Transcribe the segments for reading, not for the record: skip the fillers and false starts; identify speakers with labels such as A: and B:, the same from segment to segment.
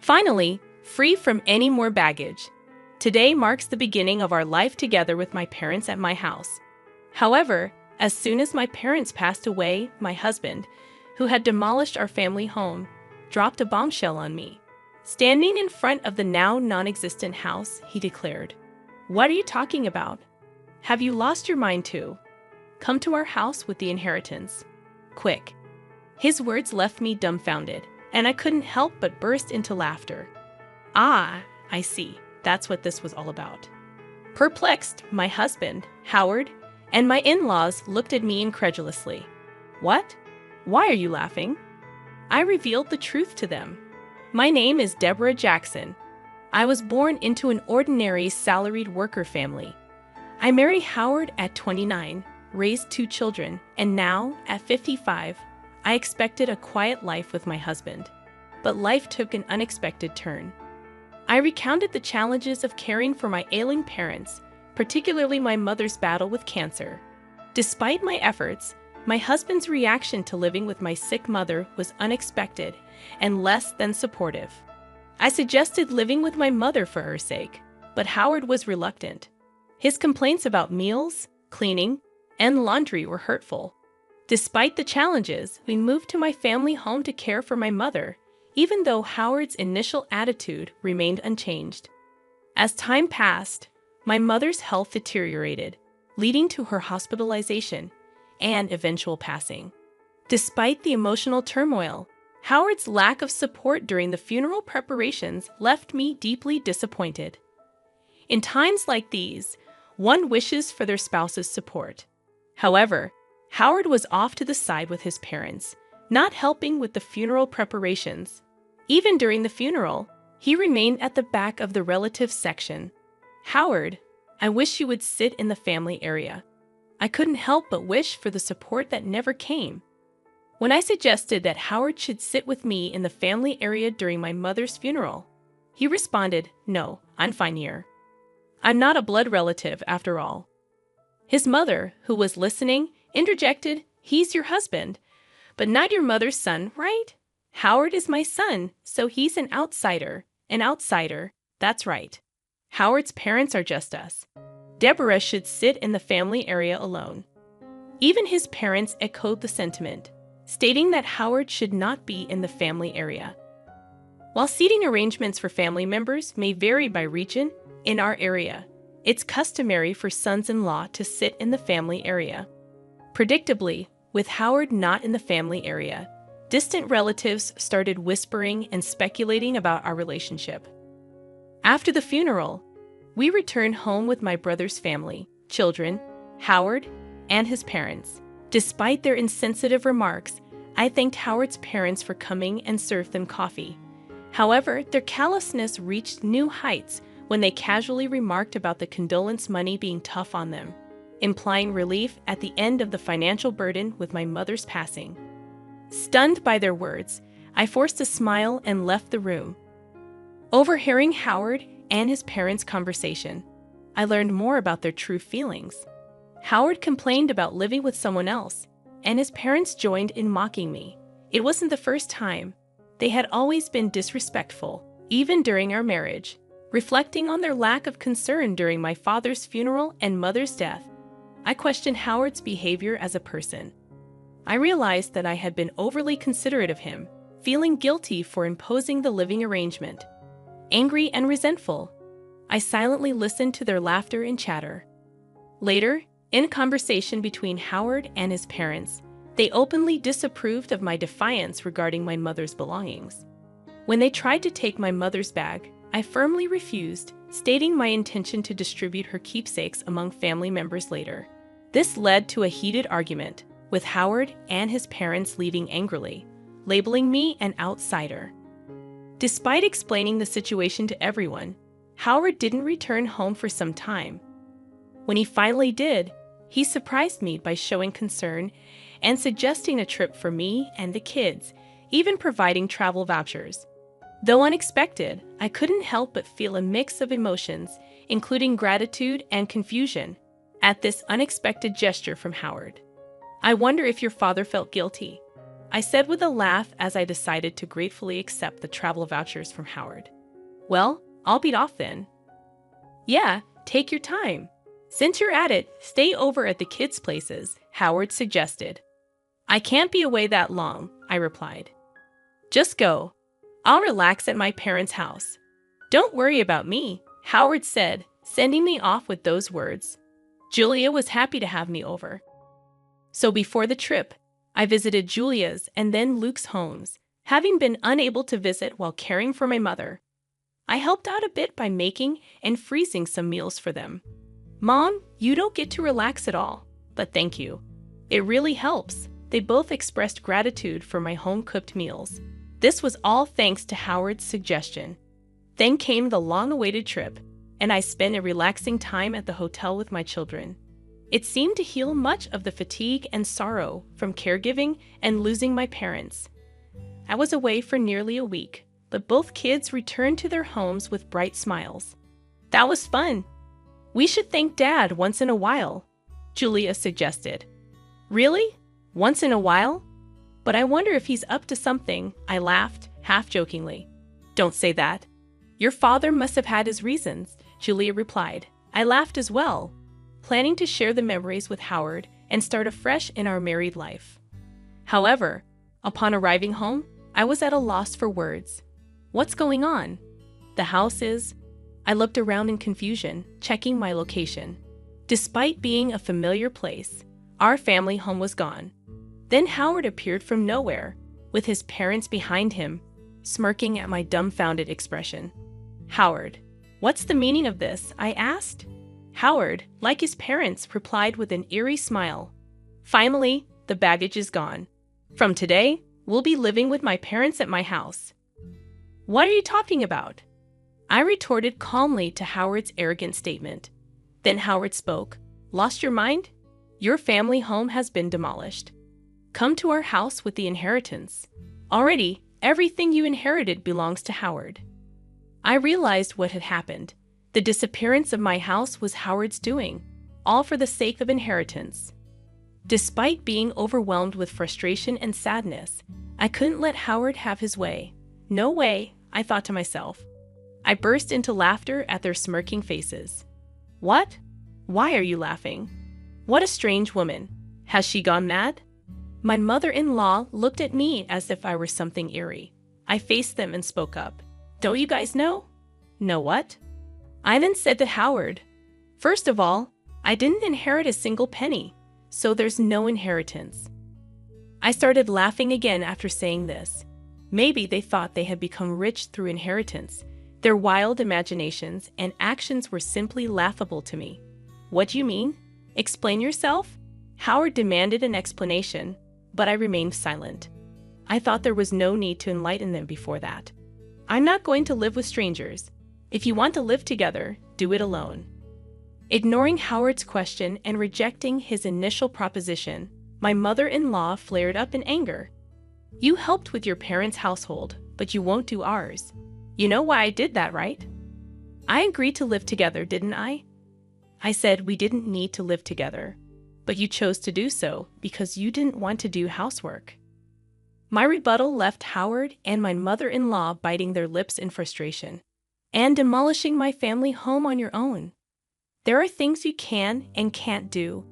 A: Finally, free from any more baggage. Today marks the beginning of our life together with my parents at my house. However, as soon as my parents passed away, my husband, who had demolished our family home, dropped a bombshell on me. Standing in front of the now non-existent house, he declared, "What are you talking about? Have you lost your mind too? Come to our house with the inheritance. Quick." His words left me dumbfounded, and I couldn't help but burst into laughter. Ah, I see. That's what this was all about. Perplexed, my husband, Howard, and my in-laws looked at me incredulously. "What? Why are you laughing?" I revealed the truth to them. My name is Deborah Jackson. I was born into an ordinary salaried worker family. I married Howard at 29, raised 2 children, and now, at 55, I expected a quiet life with my husband. But life took an unexpected turn. I recounted the challenges of caring for my ailing parents, particularly my mother's battle with cancer. Despite my efforts, my husband's reaction to living with my sick mother was unexpected and less than supportive. I suggested living with my mother for her sake, but Howard was reluctant. His complaints about meals, cleaning, and laundry were hurtful. Despite the challenges, we moved to my family home to care for my mother, even though Howard's initial attitude remained unchanged. As time passed, my mother's health deteriorated, leading to her hospitalization and eventual passing. Despite the emotional turmoil, Howard's lack of support during the funeral preparations left me deeply disappointed. In times like these, one wishes for their spouse's support. However, Howard was off to the side with his parents, not helping with the funeral preparations. Even during the funeral, he remained at the back of the relatives section. "Howard, I wish you would sit in the family area." I couldn't help but wish for the support that never came. When I suggested that Howard should sit with me in the family area during my mother's funeral, he responded, "No, I'm fine here. I'm not a blood relative after all." His mother, who was listening, interjected, "He's your husband, but not your mother's son, right? Howard is my son, so he's an outsider. An outsider, that's right. Howard's parents are just us. Deborah should sit in the family area alone." Even his parents echoed the sentiment, stating that Howard should not be in the family area. While seating arrangements for family members may vary by region, in our area, it's customary for sons-in-law to sit in the family area. Predictably, with Howard not in the family area, distant relatives started whispering and speculating about our relationship. After the funeral, we returned home with my brother's family, children, Howard, and his parents. Despite their insensitive remarks, I thanked Howard's parents for coming and served them coffee. However, their callousness reached new heights when they casually remarked about the condolence money being tough on them, implying relief at the end of the financial burden with my mother's passing. Stunned by their words, I forced a smile and left the room. Overhearing Howard and his parents' conversation, I learned more about their true feelings. Howard complained about living with someone else, and his parents joined in mocking me. It wasn't the first time. They had always been disrespectful, even during our marriage, reflecting on their lack of concern during my father's funeral and mother's death. I questioned Howard's behavior as a person. I realized that I had been overly considerate of him, feeling guilty for imposing the living arrangement. Angry and resentful, I silently listened to their laughter and chatter. Later, in a conversation between Howard and his parents, they openly disapproved of my defiance regarding my mother's belongings. When they tried to take my mother's bag, I firmly refused, stating my intention to distribute her keepsakes among family members later. This led to a heated argument, with Howard and his parents leaving angrily, labeling me an outsider. Despite explaining the situation to everyone, Howard didn't return home for some time. When he finally did, he surprised me by showing concern and suggesting a trip for me and the kids, even providing travel vouchers. Though unexpected, I couldn't help but feel a mix of emotions, including gratitude and confusion, at this unexpected gesture from Howard. I wonder if your father felt guilty. I said with a laugh as I decided to gratefully accept the travel vouchers from Howard. Well, I'll beat off then. Yeah, take your time. Since you're at it, stay over at the kids' places, Howard suggested. I can't be away that long, I replied. Just go. I'll relax at my parents' house. Don't worry about me, Howard said, sending me off with those words. Julia was happy to have me over. So before the trip, I visited Julia's and then Luke's homes, having been unable to visit while caring for my mother. I helped out a bit by making and freezing some meals for them. Mom, you don't get to relax at all, but thank you. It really helps. They both expressed gratitude for my home-cooked meals. This was all thanks to Howard's suggestion. Then came the long-awaited trip, and I spent a relaxing time at the hotel with my children. It seemed to heal much of the fatigue and sorrow from caregiving and losing my parents. I was away for nearly a week, but both kids returned to their homes with bright smiles. That was fun. We should thank Dad once in a while, Julia suggested. Really? Once in a while? But I wonder if he's up to something, I laughed, half-jokingly. Don't say that. Your father must have had his reasons, Julia replied. I laughed as well, planning to share the memories with Howard and start afresh in our married life. However, upon arriving home, I was at a loss for words. What's going on? The house is... I looked around in confusion, checking my location. Despite being a familiar place, our family home was gone. Then Howard appeared from nowhere, with his parents behind him, smirking at my dumbfounded expression. Howard, what's the meaning of this? I asked. Howard, like his parents, replied with an eerie smile. Finally, the baggage is gone. From today, we'll be living with my parents at my house. What are you talking about? I retorted calmly to Howard's arrogant statement. Then Howard spoke. Lost your mind? Your family home has been demolished. Come to our house with the inheritance. Already, everything you inherited belongs to Howard. I realized what had happened. The disappearance of my house was Howard's doing, all for the sake of inheritance. Despite being overwhelmed with frustration and sadness, I couldn't let Howard have his way. No way, I thought to myself. I burst into laughter at their smirking faces. What? Why are you laughing? What a strange woman. Has she gone mad? My mother-in-law looked at me as if I were something eerie. I faced them and spoke up. Don't you guys know? Know what? I then said to Howard, first of all, I didn't inherit a single penny, so there's no inheritance. I started laughing again after saying this. Maybe they thought they had become rich through inheritance. Their wild imaginations and actions were simply laughable to me. What do you mean? Explain yourself? Howard demanded an explanation, but I remained silent. I thought there was no need to enlighten them before that. I'm not going to live with strangers. If you want to live together, do it alone. Ignoring Howard's question and rejecting his initial proposition, my mother-in-law flared up in anger. You helped with your parents' household, but you won't do ours. You know why I did that, right? I agreed to live together, didn't I? I said we didn't need to live together, but you chose to do so because you didn't want to do housework. My rebuttal left Howard and my mother-in-law biting their lips in frustration and demolishing my family home on your own. There are things you can and can't do.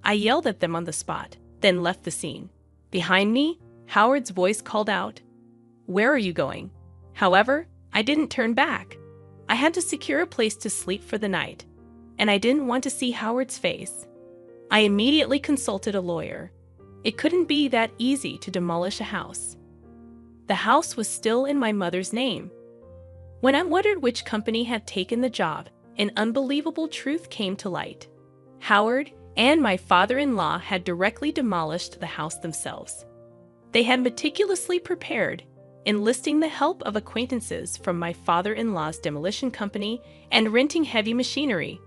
A: I yelled at them on the spot, then left the scene. Behind me, Howard's voice called out, "Where are you going?" However, I didn't turn back. I had to secure a place to sleep for the night, and I didn't want to see Howard's face. I immediately consulted a lawyer. It couldn't be that easy to demolish a house. The house was still in my mother's name. When I wondered which company had taken the job, an unbelievable truth came to light. Howard and my father-in-law had directly demolished the house themselves. They had meticulously prepared, enlisting the help of acquaintances from my father-in-law's demolition company and renting heavy machinery.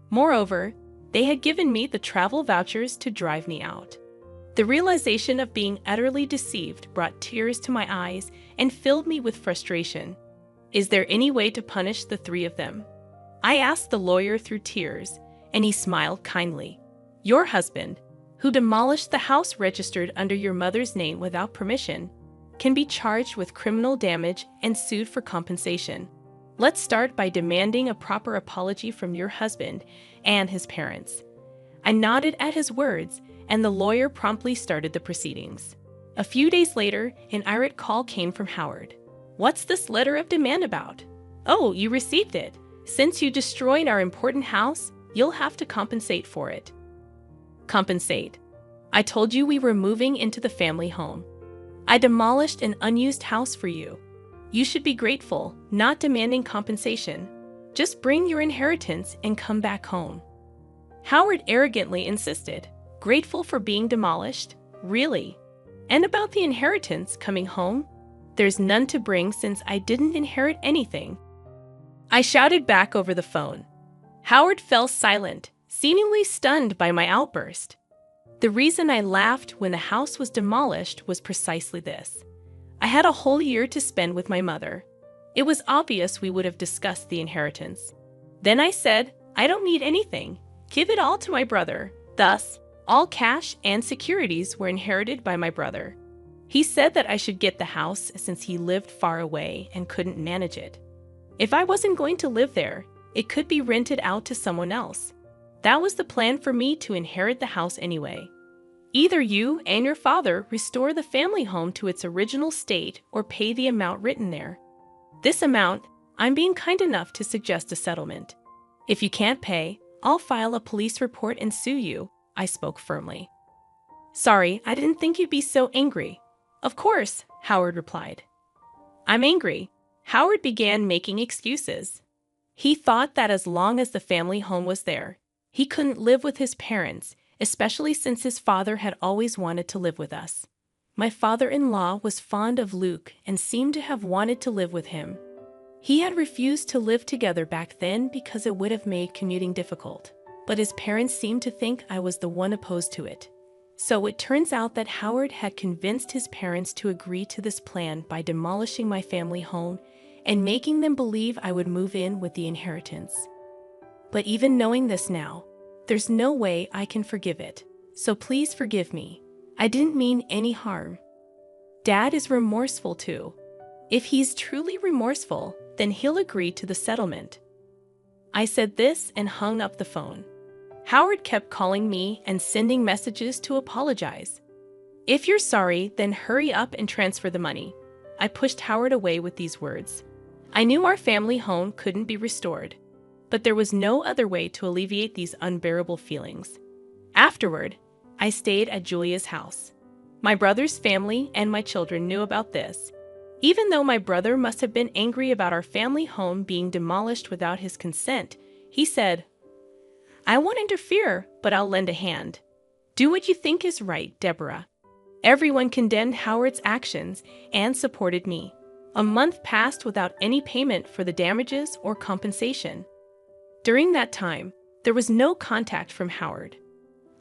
A: Moreover, they had given me the travel vouchers to drive me out. The realization of being utterly deceived brought tears to my eyes and filled me with frustration. Is there any way to punish the three of them? I asked the lawyer through tears, and he smiled kindly. Your husband, who demolished the house registered under your mother's name without permission, can be charged with criminal damage and sued for compensation. Let's start by demanding a proper apology from your husband and his parents." I nodded at his words, and the lawyer promptly started the proceedings. A few days later, an irate call came from Howard. "What's this letter of demand about?" "Oh, you received it. Since you destroyed our important house, you'll have to compensate for it." Compensate? I told you we were moving into the family home. I demolished an unused house for you. You should be grateful, not demanding compensation. Just bring your inheritance and come back home. Howard arrogantly insisted. Grateful for being demolished? Really? And about the inheritance coming home? There's none to bring since I didn't inherit anything. I shouted back over the phone. Howard fell silent, seemingly stunned by my outburst. The reason I laughed when the house was demolished was precisely this. I had a whole year to spend with my mother. It was obvious we would have discussed the inheritance. Then I said, "I don't need anything. Give it all to my brother." Thus, all cash and securities were inherited by my brother. He said that I should get the house since he lived far away and couldn't manage it. If I wasn't going to live there, it could be rented out to someone else. That was the plan for me to inherit the house anyway. Either you and your father restore the family home to its original state or pay the amount written there. This amount, I'm being kind enough to suggest a settlement. If you can't pay, I'll file a police report and sue you, I spoke firmly. Sorry, I didn't think you'd be so angry. Of course, Howard replied. I'm angry. Howard began making excuses. He thought that as long as the family home was there, he couldn't live with his parents, especially since his father had always wanted to live with us. My father-in-law was fond of Luke and seemed to have wanted to live with him. He had refused to live together back then because it would have made commuting difficult, but his parents seemed to think I was the one opposed to it. So it turns out that Howard had convinced his parents to agree to this plan by demolishing my family home and making them believe I would move in with the inheritance. But even knowing this now, there's no way I can forgive it, so please forgive me. I didn't mean any harm. Dad is remorseful too. If he's truly remorseful, then he'll agree to the settlement. I said this and hung up the phone. Howard kept calling me and sending messages to apologize. If you're sorry, then hurry up and transfer the money. I pushed Howard away with these words. I knew our family home couldn't be restored, but there was no other way to alleviate these unbearable feelings. Afterward, I stayed at Julia's house. My brother's family and my children knew about this. Even though my brother must have been angry about our family home being demolished without his consent, he said, I won't interfere, but I'll lend a hand. Do what you think is right, Deborah. Everyone condemned Howard's actions and supported me. A month passed without any payment for the damages or compensation. During that time, there was no contact from Howard.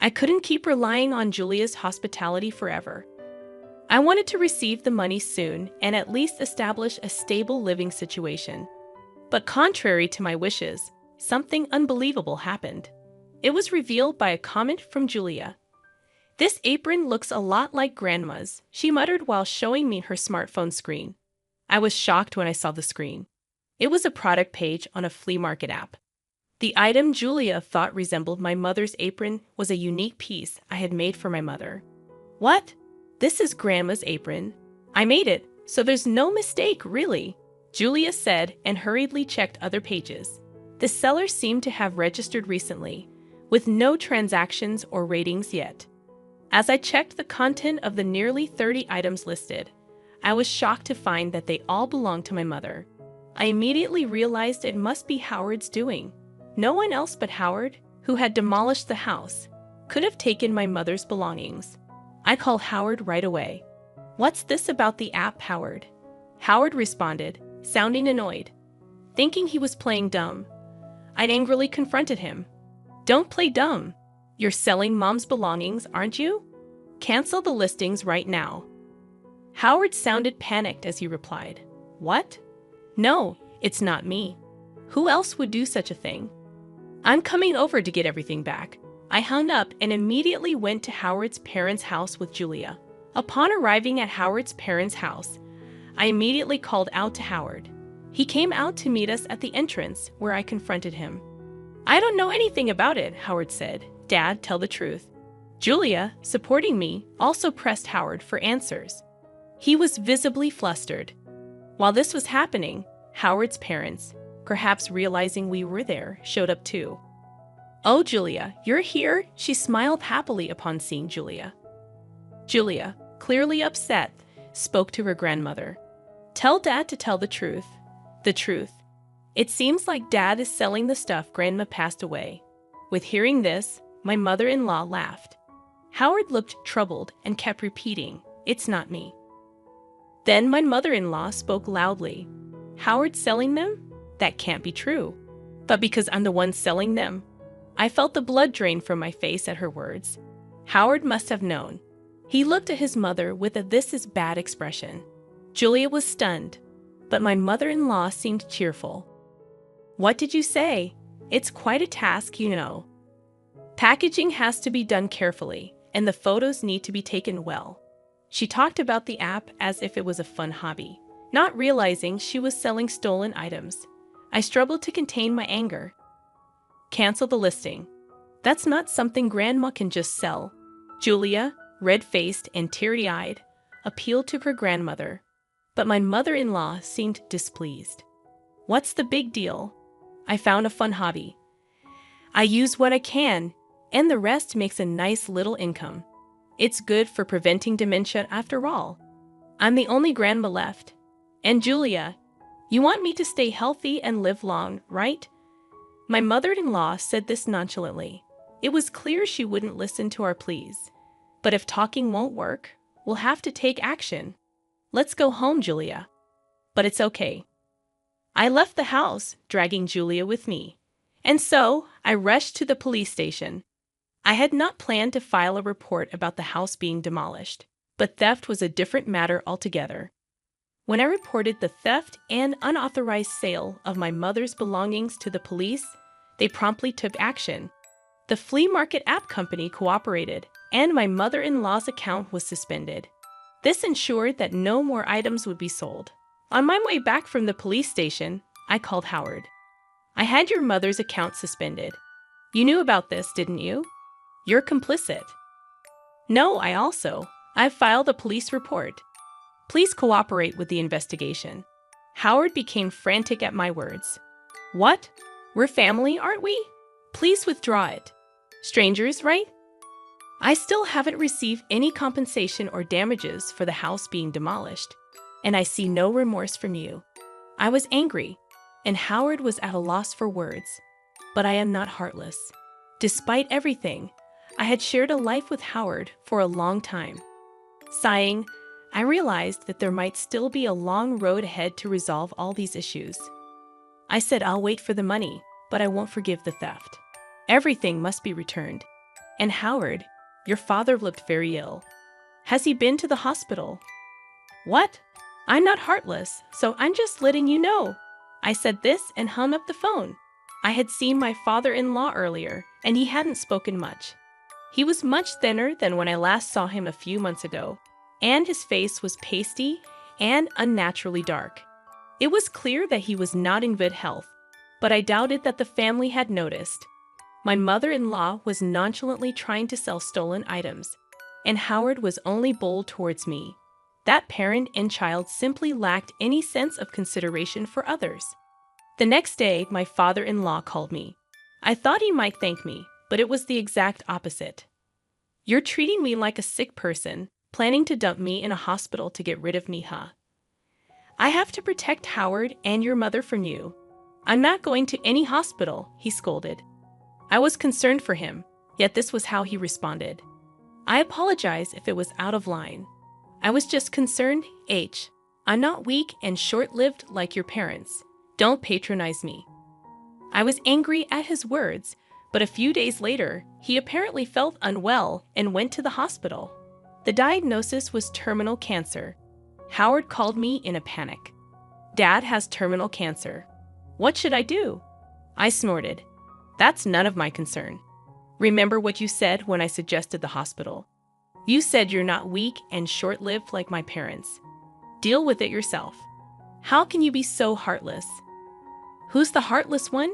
A: I couldn't keep relying on Julia's hospitality forever. I wanted to receive the money soon and at least establish a stable living situation. But contrary to my wishes, something unbelievable happened. It was revealed by a comment from Julia. This apron looks a lot like Grandma's, she muttered while showing me her smartphone screen. I was shocked when I saw the screen. It was a product page on a flea market app. The item Julia thought resembled my mother's apron was a unique piece I had made for my mother. What? This is Grandma's apron. I made it, so there's no mistake, really, Julia said and hurriedly checked other pages. The seller seemed to have registered recently, with no transactions or ratings yet. As I checked the content of the nearly 30 items listed, I was shocked to find that they all belonged to my mother. I immediately realized it must be Howard's doing. No one else but Howard, who had demolished the house, could have taken my mother's belongings. I called Howard right away. What's this about the app, Howard? Howard responded, sounding annoyed. Thinking he was playing dumb, I angrily confronted him. Don't play dumb. You're selling Mom's belongings, aren't you? Cancel the listings right now. Howard sounded panicked as he replied. What? No, it's not me. Who else would do such a thing? I'm coming over to get everything back. I hung up and immediately went to Howard's parents' house with Julia. Upon arriving at Howard's parents' house, I immediately called out to Howard. He came out to meet us at the entrance, where I confronted him. "I don't know anything about it," Howard said. "Dad, tell the truth." Julia, supporting me, also pressed Howard for answers. He was visibly flustered. While this was happening, Howard's parents, perhaps realizing we were there, showed up too. "Oh, Julia, you're here?" She smiled happily upon seeing Julia. Julia, clearly upset, spoke to her grandmother. "Tell Dad to tell the truth. The truth. It seems like Dad is selling the stuff Grandma passed away." With hearing this, my mother-in-law laughed. Howard looked troubled and kept repeating, "It's not me." Then my mother-in-law spoke loudly. "Howard selling them? That can't be true." But because I'm the one selling them, I felt the blood drain from my face at her words. Howard must have known. He looked at his mother with a "this is bad" expression. Julia was stunned, but my mother-in-law seemed cheerful. "What did you say? It's quite a task, you know. Packaging has to be done carefully, and the photos need to be taken well." She talked about the app as if it was a fun hobby, not realizing she was selling stolen items. I struggled to contain my anger. "Cancel the listing. That's not something Grandma can just sell." Julia, red-faced and teary-eyed, appealed to her grandmother, but my mother-in-law seemed displeased. "What's the big deal? I found a fun hobby. I use what I can, and the rest makes a nice little income. It's good for preventing dementia after all. I'm the only grandma left. And Julia, you want me to stay healthy and live long, right?" My mother-in-law said this nonchalantly. It was clear she wouldn't listen to our pleas. But if talking won't work, we'll have to take action. "Let's go home, Julia." "But it's okay." I left the house, dragging Julia with me. And so, I rushed to the police station. I had not planned to file a report about the house being demolished, but theft was a different matter altogether. When I reported the theft and unauthorized sale of my mother's belongings to the police, they promptly took action. The flea market app company cooperated, and my mother-in-law's account was suspended. This ensured that no more items would be sold. On my way back from the police station, I called Howard. "I had your mother's account suspended. You knew about this, didn't you? You're complicit." "No, I've filed a police report. Please cooperate with the investigation." Howard became frantic at my words. "What? We're family, aren't we? Please withdraw it. Strangers, right? I still haven't received any compensation or damages for the house being demolished, and I see no remorse from you." I was angry, and Howard was at a loss for words. But I am not heartless. Despite everything, I had shared a life with Howard for a long time. Sighing, I realized that there might still be a long road ahead to resolve all these issues. I said I'll wait for the money, but I won't forgive the theft. Everything must be returned. And Howard, your father looked very ill. Has he been to the hospital? What? I'm not heartless, so I'm just letting you know. I said this and hung up the phone. I had seen my father-in-law earlier, and he hadn't spoken much. He was much thinner than when I last saw him a few months ago, and his face was pasty and unnaturally dark. It was clear that he was not in good health, but I doubted that the family had noticed. My mother-in-law was nonchalantly trying to sell stolen items, and Howard was only bold towards me. That parent and child simply lacked any sense of consideration for others. The next day, my father-in-law called me. I thought he might thank me, but it was the exact opposite. "You're treating me like a sick person, planning to dump me in a hospital to get rid of me, huh? I have to protect Howard and your mother from you. I'm not going to any hospital," he scolded. I was concerned for him, yet this was how he responded. "I apologize if it was out of line. I was just concerned, I'm not weak and short-lived like your parents. Don't patronize me." I was angry at his words, but a few days later, he apparently felt unwell and went to the hospital. The diagnosis was terminal cancer. Howard called me in a panic. "Dad has terminal cancer. What should I do?" I snorted. "That's none of my concern. Remember what you said when I suggested the hospital. You said you're not weak and short-lived like my parents. Deal with it yourself. How can you be so heartless? Who's the heartless one?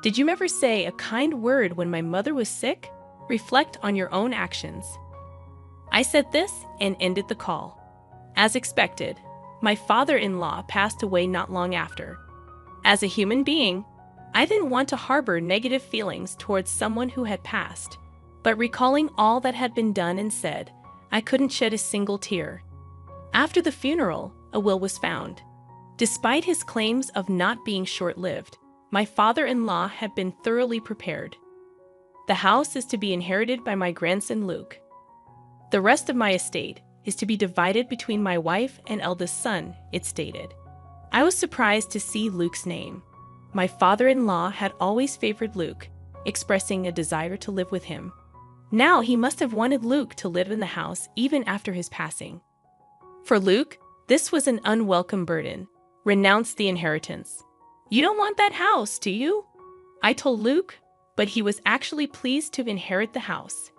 A: Did you ever say a kind word when my mother was sick? Reflect on your own actions. I said this and ended the call. As expected, my father-in-law passed away not long after. As a human being, I didn't want to harbor negative feelings towards someone who had passed, but recalling all that had been done and said, I couldn't shed a single tear. After the funeral, a will was found. Despite his claims of not being short-lived, my father-in-law had been thoroughly prepared. The house is to be inherited by my grandson Luke. The rest of my estate is to be divided between my wife and eldest son, it stated. I was surprised to see Luke's name. My father-in-law had always favored Luke, expressing a desire to live with him. Now he must have wanted Luke to live in the house even after his passing. For Luke, this was an unwelcome burden. Renounce the inheritance. You don't want that house, do you? I told Luke, but he was actually pleased to inherit the house.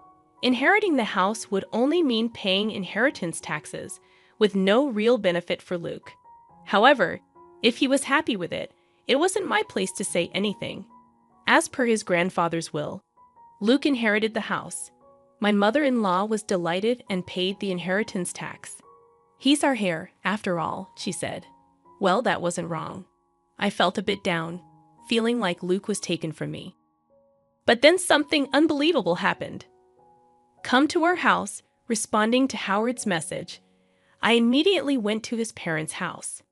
A: Inheriting the house would only mean paying inheritance taxes, with no real benefit for Luke. However, if he was happy with it, it wasn't my place to say anything. As per his grandfather's will, Luke inherited the house. My mother-in-law was delighted and paid the inheritance tax. He's our heir, after all, she said. Well, that wasn't wrong. I felt a bit down, feeling like Luke was taken from me. But then something unbelievable happened. Come to our house, responding to Howard's message, I immediately went to his parents' house.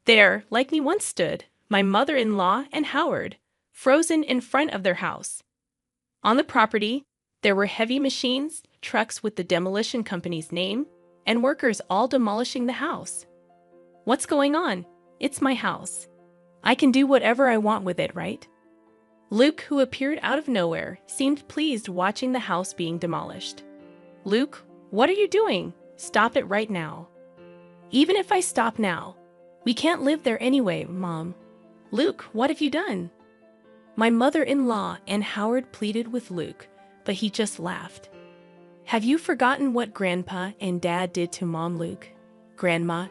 A: There, like me once stood, my mother-in-law and Howard, frozen in front of their house. On the property, there were heavy machines, trucks with the demolition company's name, and workers all demolishing the house. What's going on? It's my house. I can do whatever I want with it, right? Luke, who appeared out of nowhere, seemed pleased watching the house being demolished. Luke, what are you doing? Stop it right now. Even if I stop now, we can't live there anyway, Mom. Luke, what have you done? My mother-in-law and Howard pleaded with Luke, but he just laughed. Have you forgotten what Grandpa and Dad did to Mom, Luke? Grandma,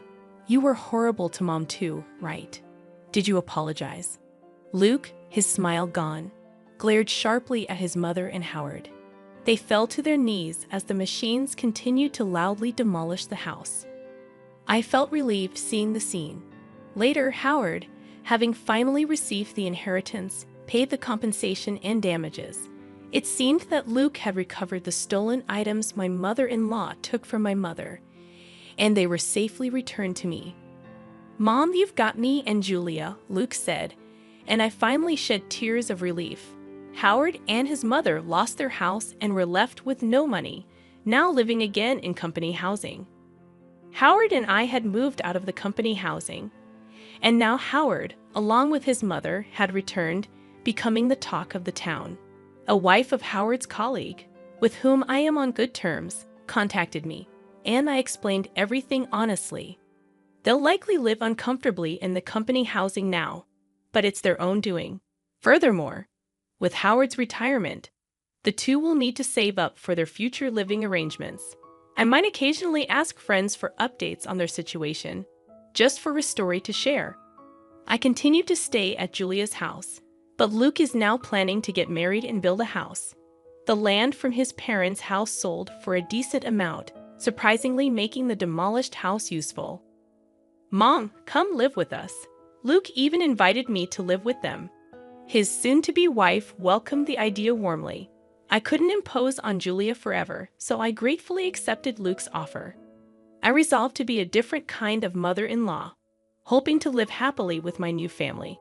A: you were horrible to Mom too, right? Did you apologize? Luke, his smile gone, glared sharply at his mother and Howard. They fell to their knees as the machines continued to loudly demolish the house. I felt relieved seeing the scene. Later, Howard, having finally received the inheritance, paid the compensation and damages. It seemed that Luke had recovered the stolen items my mother-in-law took from my mother, and they were safely returned to me. Mom, you've got me and Julia, Luke said, and I finally shed tears of relief. Howard and his mother lost their house and were left with no money, now living again in company housing. Howard and I had moved out of the company housing, and now Howard, along with his mother, had returned, becoming the talk of the town. A wife of Howard's colleague, with whom I am on good terms, contacted me, and I explained everything honestly. They'll likely live uncomfortably in the company housing now, but it's their own doing. Furthermore, with Howard's retirement, the two will need to save up for their future living arrangements. I might occasionally ask friends for updates on their situation, just for a story to share. I continue to stay at Julia's house, but Luke is now planning to get married and build a house. The land from his parents' house sold for a decent amount, surprisingly making the demolished house useful. Mom, come live with us. Luke even invited me to live with them. His soon-to-be wife welcomed the idea warmly. I couldn't impose on Julia forever, so I gratefully accepted Luke's offer. I resolved to be a different kind of mother-in-law, hoping to live happily with my new family.